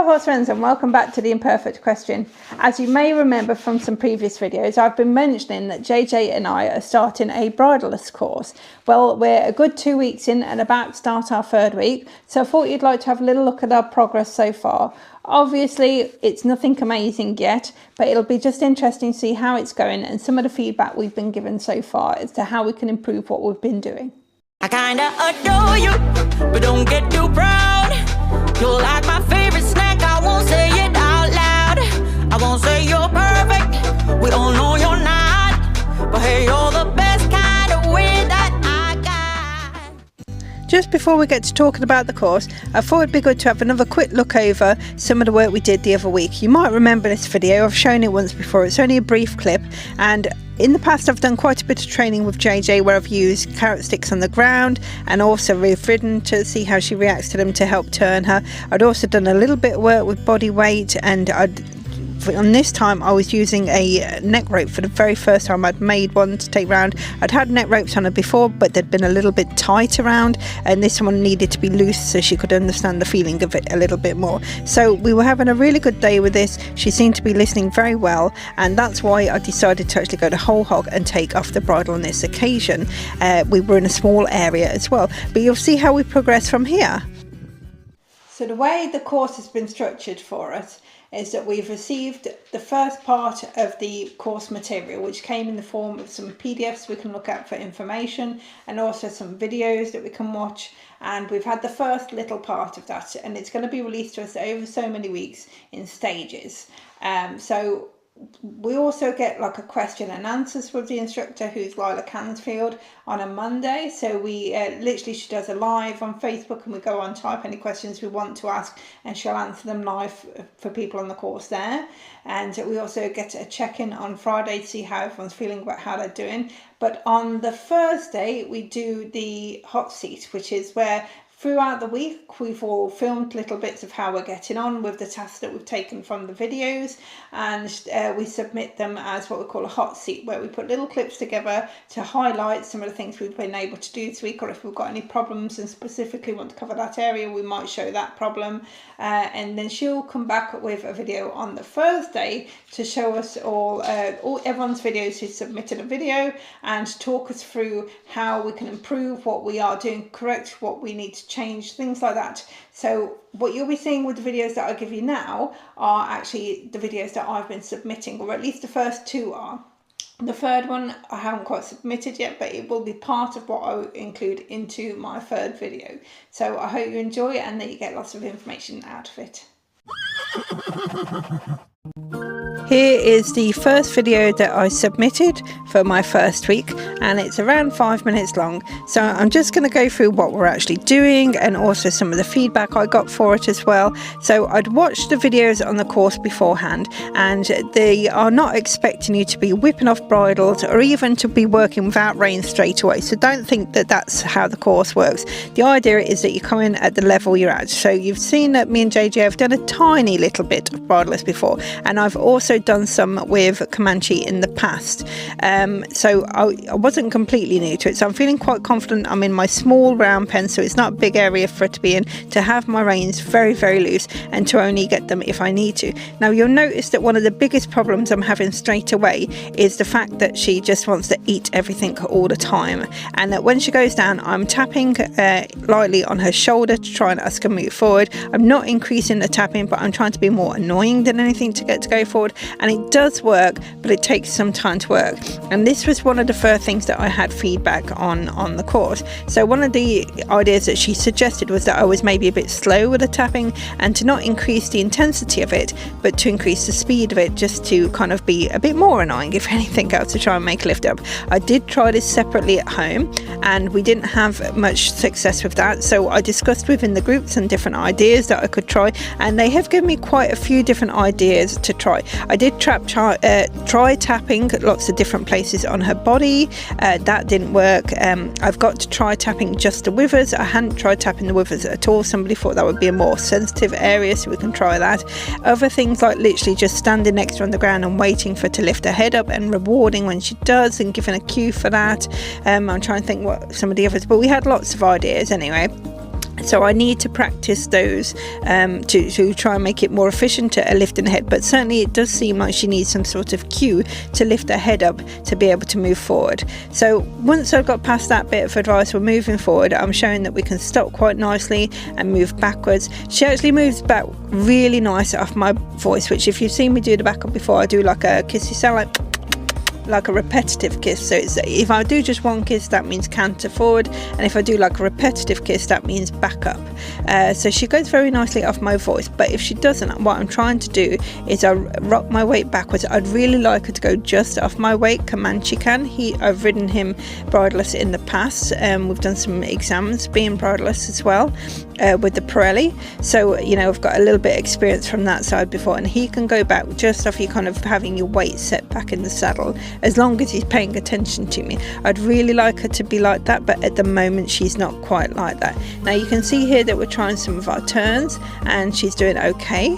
horse friends, and welcome back to the Imperfect Question. As you may remember from some previous videos, I've been mentioning that JJ and I are starting a bridleless course. Well, we're a good 2 weeks in and about to start our third week, so I thought you'd like to have a little look at our progress so far. Obviously, it's nothing amazing yet, but it'll be just interesting to see how it's going and some of the feedback we've been given so far as to how we can improve what we've been doing. I kinda adore you, but don't get too proud. You're like my favorite snack, I won't say it out loud. I won't say you're perfect, we all know you're not. But hey, you're the best kind of way that I got. Just before we get to talking about the course, I thought it'd be good to have another quick look over some of the work we did the other week. You might remember this video, I've shown it once before, it's only a brief clip, and in the past I've done quite a bit of training with JJ where I've used carrot sticks on the ground and also we've ridden to see how she reacts to them to help turn her. I'd also done a little bit of work with body weight, and on this time I was using a neck rope for the very first time. I'd made one to take round. I'd had neck ropes on her before, but they'd been a little bit tight around, and this one needed to be loose so she could understand the feeling of it a little bit more. So we were having a really good day with this. She seemed to be listening very well, and that's why I decided to actually go to whole hog and take off the bridle on this occasion. We were in a small area as well, but you'll see how we progress from here. So the way the course has been structured for us is that we've received the first part of the course material, which came in the form of some PDFs we can look at for information and also some videos that we can watch, and we've had the first little part of that, and it's going to be released to us over so many weeks in stages. So we also get like a question and answers with the instructor, who's Lyla Cansfield, on a Monday. So we literally, she does a live on Facebook, and we go on, type any questions we want to ask, and she'll answer them live for people on the course there. And we also get a check-in on Friday to see how everyone's feeling about how they're doing. But on the Thursday we do the hot seat, which is where throughout the week we've all filmed little bits of how we're getting on with the tasks that we've taken from the videos, and we submit them as what we call a hot seat, where we put little clips together to highlight some of the things we've been able to do this week, or if we've got any problems and specifically want to cover that area, we might show that problem. And then she'll come back with a video on the Thursday to show us all everyone's videos who submitted a video, and talk us through how we can improve what we are doing correct, what we need to change, things like that. So what you'll be seeing with the videos that I give you now are actually the videos that I've been submitting, or at least the first two are. The third one I haven't quite submitted yet, but it will be part of what I include into my third video. So I hope you enjoy it and that you get lots of information out of it. Here is the first video that I submitted for my first week, and it's around 5 minutes long. So I'm just going to go through what we're actually doing and also some of the feedback I got for it as well. So I'd watched the videos on the course beforehand, and they are not expecting you to be whipping off bridles or even to be working without reins straight away. So don't think that that's how the course works. The idea is that you come in at the level you're at. So you've seen that me and JJ have done a tiny little bit of bridleless before, and I've also done some with Comanche in the past, so I wasn't completely new to it, so I'm feeling quite confident. I'm in my small round pen, so it's not a big area for it to be in, to have my reins very, very loose and to only get them if I need to. Now you'll notice that one of the biggest problems I'm having straight away is the fact that she just wants to eat everything all the time, and that when she goes down I'm tapping lightly on her shoulder to try and ask her to move forward. I'm not increasing the tapping, but I'm trying to be more annoying than anything to get to go forward, and it does work, but it takes some time to work. And this was one of the first things that I had feedback on the course. So one of the ideas that she suggested was that I was maybe a bit slow with the tapping, and to not increase the intensity of it, but to increase the speed of it, just to kind of be a bit more annoying, if anything else, to try and make a lift up. I did try this separately at home, and we didn't have much success with that, so I discussed within the groups and different ideas that I could try, and they have given me quite a few different ideas to try. I did try tapping lots of different places on her body. That didn't work. I've got to try tapping just the withers. I hadn't tried tapping the withers at all. Somebody thought that would be a more sensitive area, so we can try that. Other things like literally just standing next to her on the ground and waiting for her to lift her head up and rewarding when she does and giving a cue for that. I'm trying to think what some of the others, but we had lots of ideas anyway. So I need to practice those to try and make it more efficient at lifting the head. But certainly it does seem like she needs some sort of cue to lift her head up to be able to move forward. So once I've got past that bit of advice, we're moving forward. I'm showing that we can stop quite nicely and move backwards. She actually moves back really nice off my voice, which if you've seen me do the backup before, I do like a kissy sound, like a repetitive kiss. So it's, if I do just one kiss, that means canter forward, and if I do like a repetitive kiss, that means back up. So she goes very nicely off my voice. But if she doesn't, what I'm trying to do is I rock my weight backwards. I'd really like her to go just off my weight. Comanche can. I've ridden him bridleless in the past. We've done some exams being bridleless as well with the Pirelli. So you know, I've got a little bit of experience from that side before, and he can go back just off you kind of having your weight set back in the saddle, as long as he's paying attention to me. I'd really like her to be like that, but at the moment she's not quite like that. Now you can see here that we're trying some of our turns and she's doing okay.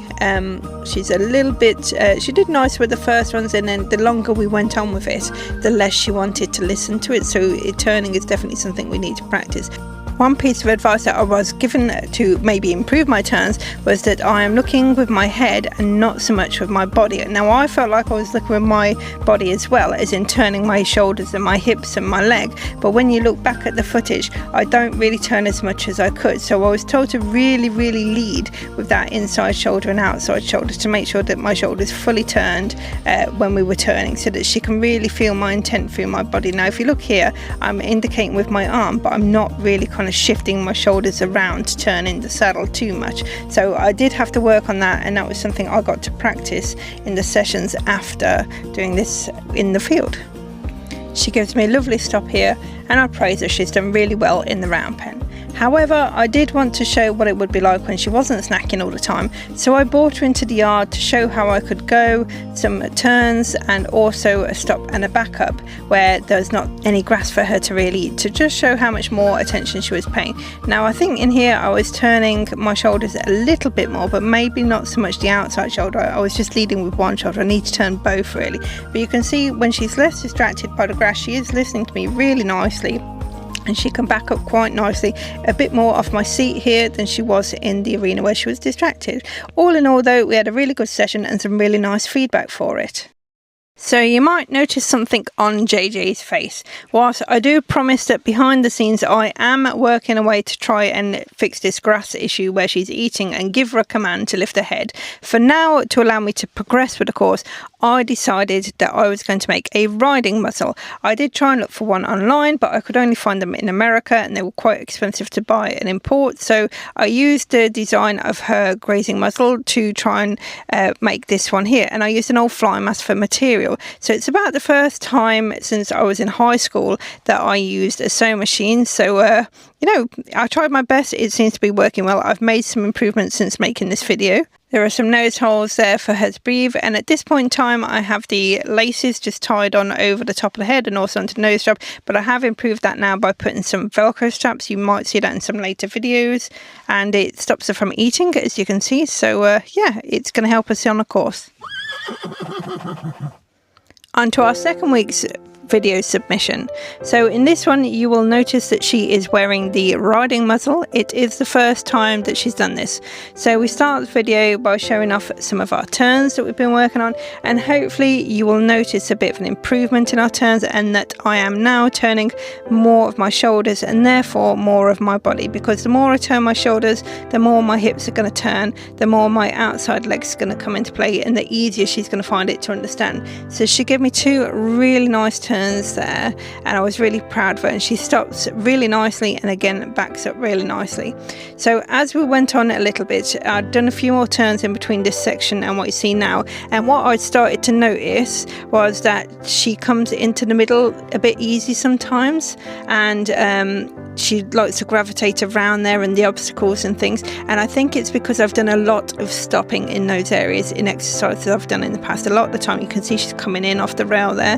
She's a little bit, she did nice with the first ones, and then the longer we went on with it, the less she wanted to listen to it. So turning is definitely something we need to practice. One piece of advice that I was given to maybe improve my turns was that I am looking with my head and not so much with my body. Now I felt like I was looking with my body as well, as in turning my shoulders and my hips and my leg, but when you look back at the footage, I don't really turn as much as I could. So I was told to really lead with that inside shoulder and outside shoulder to make sure that my shoulders fully turned when we were turning, so that she can really feel my intent through my body. Now if you look here, I'm indicating with my arm, but I'm not really kind of shifting my shoulders around to turn in the saddle too much. So I did have to work on that, and that was something I got to practice in the sessions after doing this in the field. She gives me a lovely stop here, and I praise her. She's done really well in the round pen. However, I did want to show what it would be like when she wasn't snacking all the time, so I brought her into the yard to show how I could go, some turns, and also a stop and a backup where there's not any grass for her to really eat, to just show how much more attention she was paying. Now I think in here I was turning my shoulders a little bit more, but maybe not so much the outside shoulder. I was just leading with one shoulder. I need to turn both really. But you can see when she's less distracted by the grass, she is listening to me really nicely, and she can back up quite nicely, a bit more off my seat here than she was in the arena where she was distracted. All in all though, we had a really good session and some really nice feedback for it. So you might notice something on JJ's face. Whilst I do promise that behind the scenes I am working away to try and fix this grass issue where she's eating and give her a command to lift her head, for now, to allow me to progress with the course, I decided that I was going to make a riding muzzle. I did try and look for one online, but I could only find them in America and they were quite expensive to buy and import. So I used the design of her grazing muzzle to try and make this one here. And I used an old fly mask for material. So it's about the first time since I was in high school that I used a sewing machine. So, you know, I tried my best. It seems to be working well. I've made some improvements since making this video. There are some nose holes there for her to breathe, and at this point in time I have the laces just tied on over the top of the head and also onto the nose strap, but I have improved that now by putting some Velcro straps. You might see that in some later videos, and it stops her from eating, as you can see. So yeah, it's going to help us on the course. On to our second week's video submission. So in this one you will notice that she is wearing the riding muzzle. It is the first time that she's done this. So we start the video by showing off some of our turns that we've been working on, and hopefully you will notice a bit of an improvement in our turns, and that I am now turning more of my shoulders and therefore more of my body, because the more I turn my shoulders, the more my hips are going to turn, the more my outside legs are going to come into play, and the easier she's going to find it to understand. So she gave me two really nice turns there, and I was really proud of her, and she stops really nicely and again backs up really nicely. So as we went on a little bit, I'd done a few more turns in between this section and what you see now, and what I started to notice was that she comes into the middle a bit easy sometimes, and she likes to gravitate around there and the obstacles and things, and I think it's because I've done a lot of stopping in those areas in exercises I've done in the past. A lot of the time you can see she's coming in off the rail there,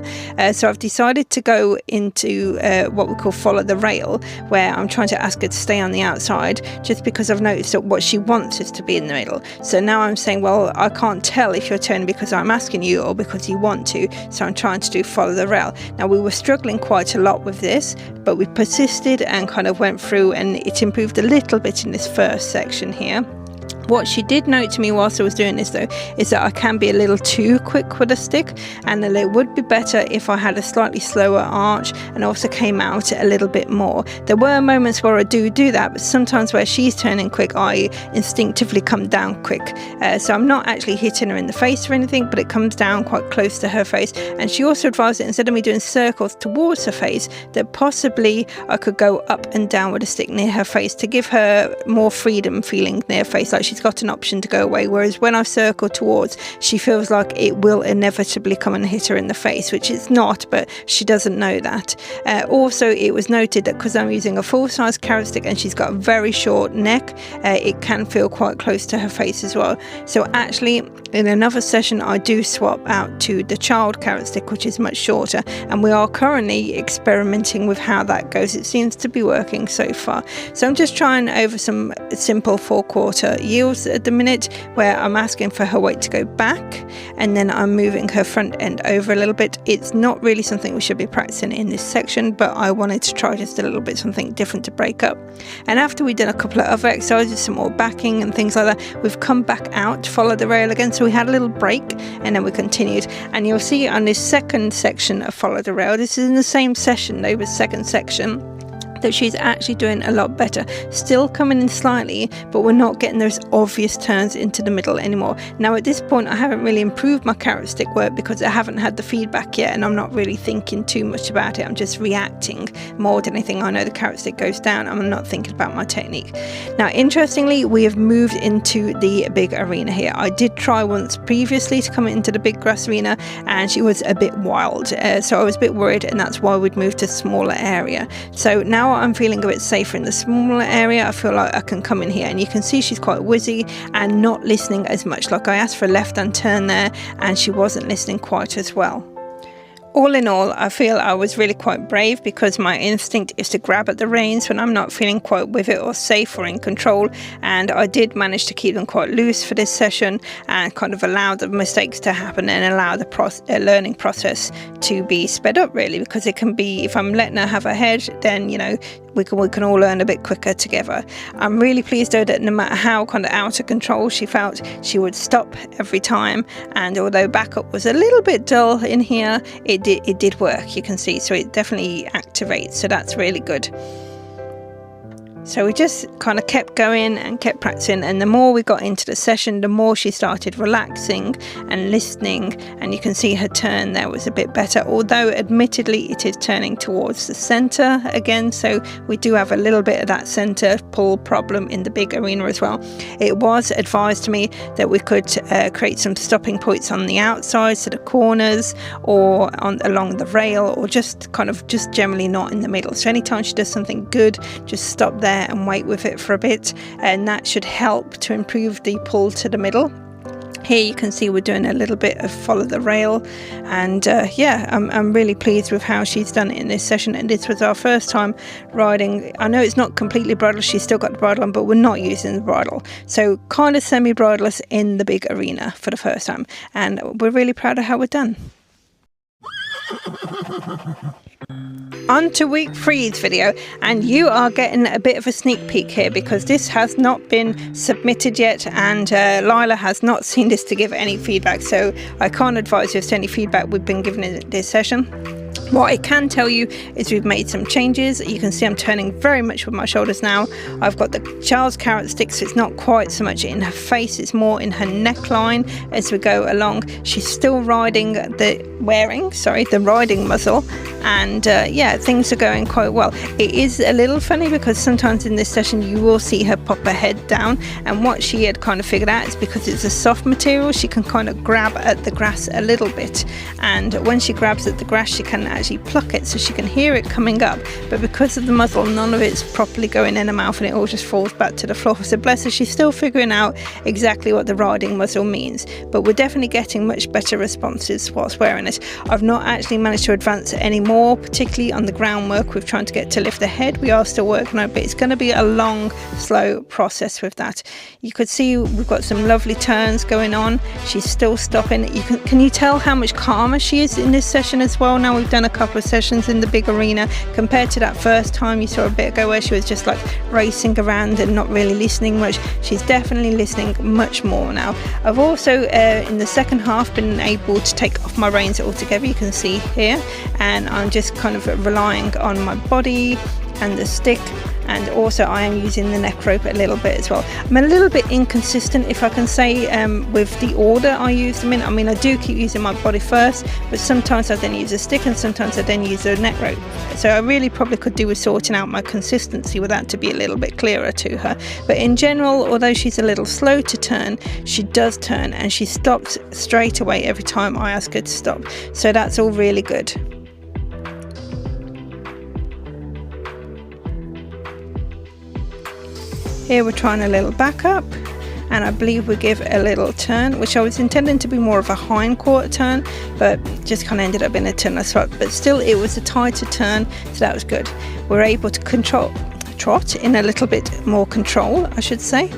so I've decided to go into what we call follow the rail, where I'm trying to ask her to stay on the outside, just because I've noticed that what she wants is to be in the middle. So now I'm saying, well, I can't tell if you're turning because I'm asking you or because you want to, so I'm trying to do follow the rail. Now we were struggling quite a lot with this, but we persisted and kind of went through, and it improved a little bit in this first section here. What she did note to me whilst I was doing this though is that I can be a little too quick with a stick, and that it would be better if I had a slightly slower arch and also came out a little bit more. There were moments where I do that, but sometimes where she's turning quick I instinctively come down quick, so I'm not actually hitting her in the face or anything, but it comes down quite close to her face. And she also advised that instead of me doing circles towards her face, that possibly I could go up and down with a stick near her face to give her more freedom feeling near her face, like she's got an option to go away, whereas when I circle towards, she feels like it will inevitably come and hit her in the face, which it's not, but she doesn't know that. Also, it was noted that because I'm using a full-size carrot stick and she's got a very short neck, it can feel quite close to her face as well. So actually, in another session, I do swap out to the child carrot stick, which is much shorter, and we are currently experimenting with how that goes. It seems to be working so far. So I'm just trying over some simple 4/4 yields at the minute, where I'm asking for her weight to go back, and then I'm moving her front end over a little bit. It's not really something we should be practicing in this section, but I wanted to try just a little bit something different to break up. And after we've done a couple of other exercises, some more backing and things like that, we've come back out to follow the rail again. So we had a little break and then we continued, and you'll see on this second section of follow the rail, this is in the same session, over the second section, that she's actually doing a lot better. Still coming in slightly, but we're not getting those obvious turns into the middle anymore. Now at this point I haven't really improved my carrot stick work because I haven't had the feedback yet, and I'm not really thinking too much about it. I'm just reacting more than anything. I know the carrot stick goes down, I'm not thinking about my technique. Now interestingly, we have moved into the big arena here. I did try once previously to come into the big grass arena and she was a bit wild, so I was a bit worried, and that's why we'd moved to a smaller area. So now I'm feeling a bit safer in the smaller area. I feel like I can come in here, and you can see she's quite wizzy and not listening as much. Like I asked for a left hand turn there and she wasn't listening quite as well. All in all, I feel I was really quite brave, because my instinct is to grab at the reins when I'm not feeling quite with it or safe or in control, and I did manage to keep them quite loose for this session and kind of allow the mistakes to happen and allow the learning process to be sped up, really, because it can be, if I'm letting her have her head, then you know we can all learn a bit quicker together. I'm really pleased though that no matter how kind of out of control she felt, she would stop every time, and although backup was a little bit dull in here, it did work, you can see, so it definitely activates, so that's really good. So we just kind of kept going and kept practicing, and the more we got into the session, the more she started relaxing and listening, and you can see her turn there was a bit better, although admittedly it is turning towards the center again, so we do have a little bit of that center pull problem in the big arena as well. It was advised to me that we could create some stopping points on the outside, so the corners or along the rail, or just generally not in the middle. So anytime she does something good, just stop there and wait with it for a bit, and that should help to improve the pull to the middle. Here you can see we're doing a little bit of follow the rail, and yeah, I'm really pleased with how she's done it in this session. And this was our first time riding. I know it's not completely bridle, she's still got the bridle on, but we're not using the bridle, so kind of semi-bridleless in the big arena for the first time, and we're really proud of how we're done. On to week 3's video, and you are getting a bit of a sneak peek here because this has not been submitted yet, and Lyla has not seen this to give any feedback, so I can't advise you as to any feedback we've been given in this session. What I can tell you is we've made some changes. You can see I'm turning very much with my shoulders now. I've got the child's carrot stick, so it's not quite so much in her face, it's more in her neckline as we go along. She's still riding the riding muzzle, and yeah, things are going quite well. It is a little funny because sometimes in this session you will see her pop her head down, and what she had kind of figured out is because it's a soft material, she can kind of grab at the grass a little bit, and when she grabs at the grass she can actually pluck it, so she can hear it coming up, but because of the muzzle none of it's properly going in her mouth and it all just falls back to the floor. So bless her, she's still figuring out exactly what the riding muzzle means, but we're definitely getting much better responses whilst wearing it. I've not actually managed to advance it anymore, particularly on the groundwork with trying to get to lift the head. We are still working on it, but it's going to be a long slow process with that. You could see we've got some lovely turns going on. She's still stopping. Can you tell how much calmer she is in this session as well? Now we've done a couple of sessions in the big arena compared to that first time you saw a bit ago where she was just like racing around and not really listening much. She's definitely listening much more now. I've also in the second half been able to take off my reins altogether, you can see here, and I'm just kind of relying on my body and the stick, and also I am using the neck rope a little bit as well. I'm a little bit inconsistent, if I can say, with the order I use them in. I mean, I do keep using my body first, but sometimes I then use a stick and sometimes I then use a neck rope. So I really probably could do with sorting out my consistency with that to be a little bit clearer to her. But in general, although she's a little slow to turn, she does turn, and she stops straight away every time I ask her to stop. So that's all really good. Here we're trying a little back up, and I believe we give a little turn, which I was intending to be more of a hind quarter turn, but just kind of ended up in a turn trot. But still, it was a tighter turn, so that was good. We're able to trot in a little bit more control, I should say.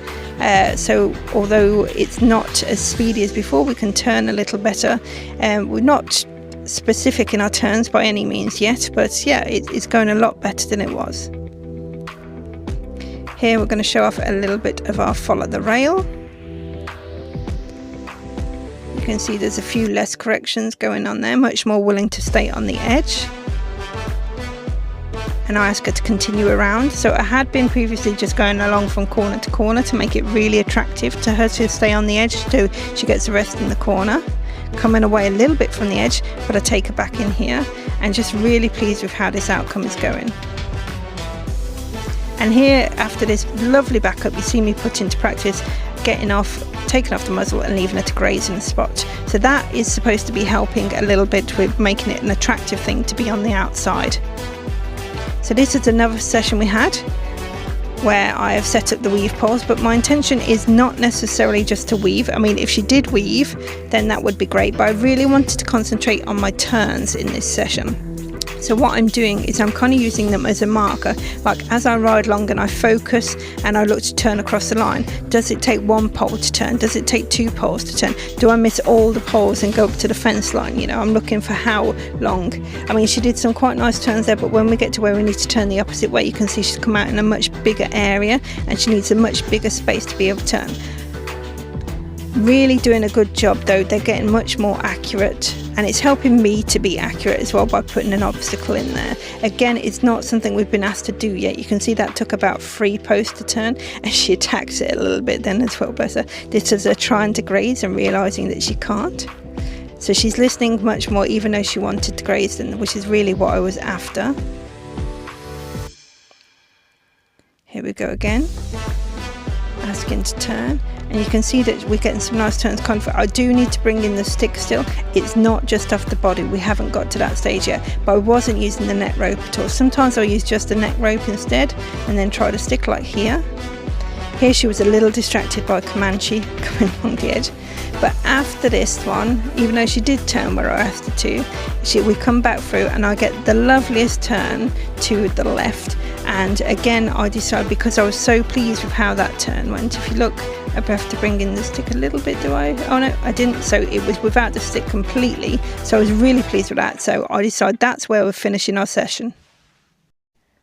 So although it's not as speedy as before, we can turn a little better. We're not specific in our turns by any means yet, but yeah, it's going a lot better than it was. Here we're going to show off a little bit of our follow the rail. You can see there's a few less corrections going on there, much more willing to stay on the edge. And I ask her to continue around. So I had been previously just going along from corner to corner to make it really attractive to her to stay on the edge, so she gets the rest in the corner. Coming away a little bit from the edge, but I take her back in here, and just really pleased with how this outcome is going. And here, after this lovely backup, you see me put into practice taking off the muzzle and leaving her to graze in the spot. So that is supposed to be helping a little bit with making it an attractive thing to be on the outside. So this is another session we had where I have set up the weave poles, but my intention is not necessarily just to weave. I mean, if she did weave, then that would be great, but I really wanted to concentrate on my turns in this session. So what I'm doing is I'm kind of using them as a marker, like as I ride along and I focus and I look to turn across the line. Does it take one pole to turn? Does it take two poles to turn? Do I miss all the poles and go up to the fence line? You know, I'm looking for how long. I mean, she did some quite nice turns there, but when we get to where we need to turn the opposite way, you can see she's come out in a much bigger area and she needs a much bigger space to be able to turn. Really doing a good job though. They're getting much more accurate, and it's helping me to be accurate as well by putting an obstacle in there. Again, it's not something we've been asked to do yet. You can see that took about 3 posts to turn, and she attacks it a little bit then as well. Bless her. This is her trying to graze and realizing that she can't. So she's listening much more, even though she wanted to graze them, which is really what I was after. Here we go again, asking to turn. And you can see that we're getting some nice turns. I do need to bring in the stick still. It's not just off the body. We haven't got to that stage yet. But I wasn't using the neck rope at all. Sometimes I'll use just the neck rope instead and then try to stick like here. Here she was a little distracted by Comanche coming along the edge. But after this one, even though she did turn where I asked her to, we come back through and I get the loveliest turn to the left. And again, I decided, because I was so pleased with how that turn went. If you look, I have to bring in the stick a little bit, do I? Oh no, I didn't. So it was without the stick completely. So I was really pleased with that. So I decided that's where we're finishing our session.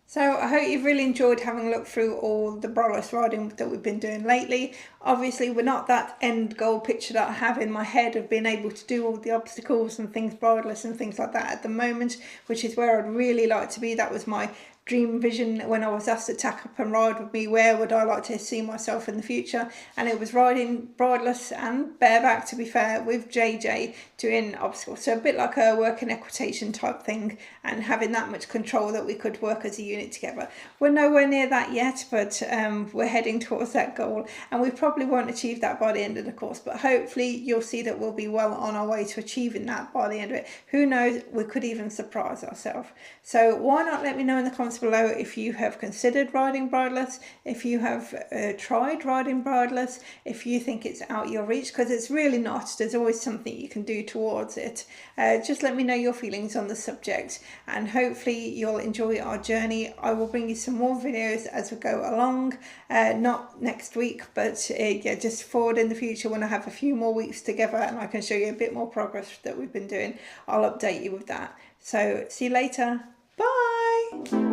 So I hope you've really enjoyed having a look through all the bridleless riding that we've been doing lately. Obviously, we're not that end goal picture that I have in my head of being able to do all the obstacles and things bridleless and things like that at the moment, which is where I'd really like to be. That was my dream vision when I was asked to tack up and ride with me. Where would I like to see myself in the future? And it was riding bridleless and bareback, to be fair, with JJ doing obstacles. So a bit like a working equitation type thing, and having that much control that we could work as a unit together. We're nowhere near that yet, but we're heading towards that goal, and we probably won't achieve that by the end of the course, but hopefully you'll see that we'll be well on our way to achieving that by the end of it. Who knows, we could even surprise ourselves. So why not let me know in the comments below if you have considered riding bridleless, if you have tried riding bridleless, if you think it's out your reach, because it's really not. There's always something you can do towards it. Just let me know your feelings on the subject, and hopefully you'll enjoy our journey. I will bring you some more videos as we go along, not next week, but yeah, just forward in the future when I have a few more weeks together and I can show you a bit more progress that we've been doing. I'll update you with that. So see you later. Bye.